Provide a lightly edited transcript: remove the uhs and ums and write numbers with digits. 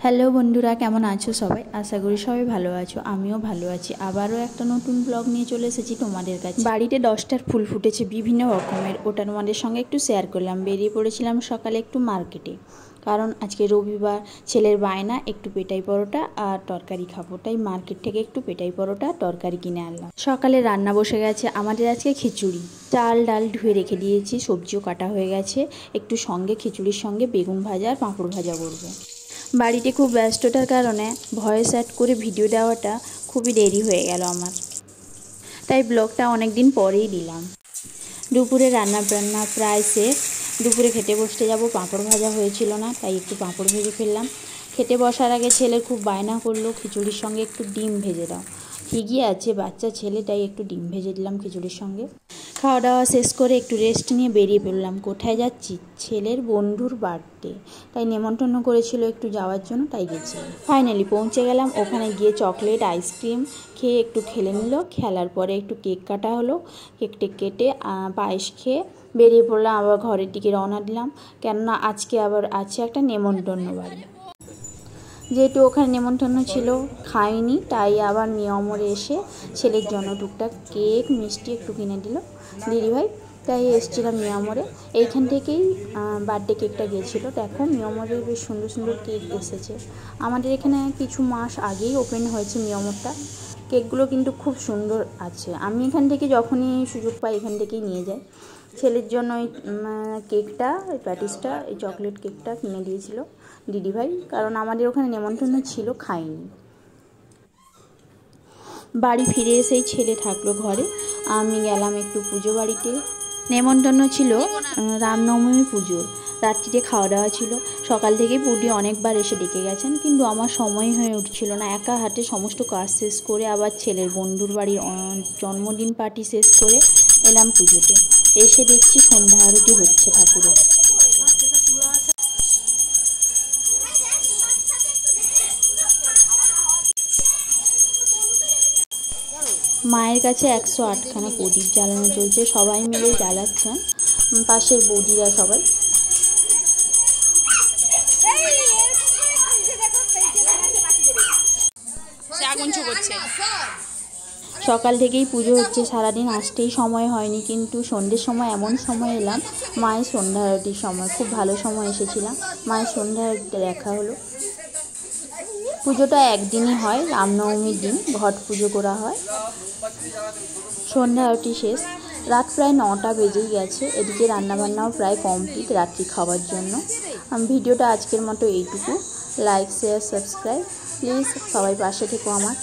Hello বন্ধুরা, কেমন আছো সবাই? আশা করি সবাই ভালো আছো, আমিও ভালো আছি। আবারও একটা নতুন ব্লগ নিয়ে চলে এসেছি তোমাদের কাছে। বাড়িতে 10টার ফুল ফুটেছে বিভিন্ন রকমের, ওটা তোমাদের সঙ্গে একটু শেয়ার করলাম। বেরিয়ে পড়েছিলাম সকালে একটু মার্কেটে, কারণ আজকে রবিবার, ছেলের বায়না একটু পেটাই পরোটা আর তরকারি খাবো, তাই মার্কেট থেকে একটু পেটাই পরোটা তরকারি কিনে আনলাম। সকালে রান্না বসে গেছে আমাদের আজকে খিচুড়ি। চাল ডাল ধুয়ে রেখে দিয়েছি, সবজিও কাটা হয়ে গেছে। একটু সঙ্গে খিচুড়ির সঙ্গে বেগুন ভাজা আর পাঁপড় ভাজা করবো। বাড়িতে খুব ব্যস্ততার কারণে ভয়েস অ্যাড করে ভিডিও দেওয়াটা খুবই দেরি হয়ে গেল আমার, তাই ব্লগটা অনেক দিন পরেই দিলাম। দুপুরে রান্না বান্না প্রায় শেষ, দুপুরে খেতে বসতে যাব। পাঁপড় ভাজা হয়েছিল না, তাই একটু পাঁপড় ভেজে ফেললাম। খেতে বসার আগে ছেলের খুব বায়না করলো খিচুড়ির সঙ্গে একটু ডিম ভেজে দাও। ঠিকই আছে, বাচ্চা ছেলে, তাই একটু ডিম ভেজে দিলাম খিচুড়ির সঙ্গে। খাওয়া দাওয়া শেষ করে একটু রেস্ট নিয়ে বেরিয়ে পড়লাম। কোথায় যাচ্ছি? ছেলের বন্ধুর বার্থডে, তাই নেমন্তন্ন করেছিল একটু যাওয়ার জন্য, তাই গেছি। ফাইনালি পৌঁছে গেলাম। ওখানে গিয়ে চকলেট আইসক্রিম খেয়ে একটু খেলে নিল। খেলার পরে একটু কেক কাটা হলো, কেকটা কেটে পায়েস খেয়ে বেরিয়ে পড়লাম। আবার ঘরের দিকে রওনা দিলাম, কেননা আজকে আবার আছে একটা নেমন্তন্ন বাড়ি। যেহেতু ওখানে নেমন্তন্ন ছিল, খাইনি, তাই আবার নিয়মরে এসে ছেলের জন্য টুকটাক কেক মিষ্টি একটু কিনে দিল দিদিভাই, তাই এসেছিলাম নিয়মরে। এইখান থেকেই বার্থডে কেকটা গিয়েছিলো। দেখো নিয়মরে বেশ সুন্দর সুন্দর কেক এসেছে। আমাদের এখানে কিছু মাস আগেই ওপেন হয়েছে নিয়মরটা। কেকগুলো কিন্তু খুব সুন্দর আছে। আমি এখান থেকে যখনই সুযোগ পাই এখান থেকেই নিয়ে যাই। ছেলের জন্য এই কেকটা, এই প্যাটিসটা, এই চকলেট কেকটা কিনে দিয়েছিল দিদিভাই, কারণ আমাদের ওখানে নেমন্তন্ন ছিল, খাইনি। বাড়ি ফিরে এসেই ছেলে থাকলো ঘরে, আমি গেলাম একটু পুজো বাড়িতে। নেমন্তন্ন ছিল রামনবমী পুজো, রাত্রিতে খাওয়া দাওয়া ছিল। সকাল থেকেই পুটি অনেকবার এসে ডেকে গেছেন, কিন্তু আমার সময় হয়ে উঠছিল না। একা হাতে সমস্ত কাজ শেষ করে আবার ছেলের বন্ধুর বাড়ির জন্মদিন পার্টি শেষ করে এলাম পুজোতে। এসে দেখছি সন্ধ্যা আরতি হচ্ছে ঠাকুরের। মায়ের কাছে 108খানা প্রদীপ জ্বালানো চলছে, সবাই মিলে জ্বালাচ্ছেন, পাশের বৌদিরা সবাই। সকাল থেকেই পুজো হচ্ছে, সারাদিন আসতেই সময় হয়নি, কিন্তু সন্ধ্যের সময় এমন সময় এলাম মায়ের সন্ধ্যা আরতির সময়। খুব ভালো সময় এসেছিলাম, মায়ের সন্ধ্যা আরতিটা দেখা হলো। পুজোটা একদিনই হয়, রামনবমীর দিন ঘট পুজো করা হয়। সন্ধ্যা আরতি শেষ, রাত প্রায় 9টা বেজেই গেছে। এদিকে রান্নাবান্নাও প্রায় কমপ্লিট রাত্রি খাওয়ার জন্য। ভিডিওটা আজকের মতো এইটুকু। লাইক শেয়ার সাবস্ক্রাইব প্লিজ, সবাই পাশে থেকো আমার।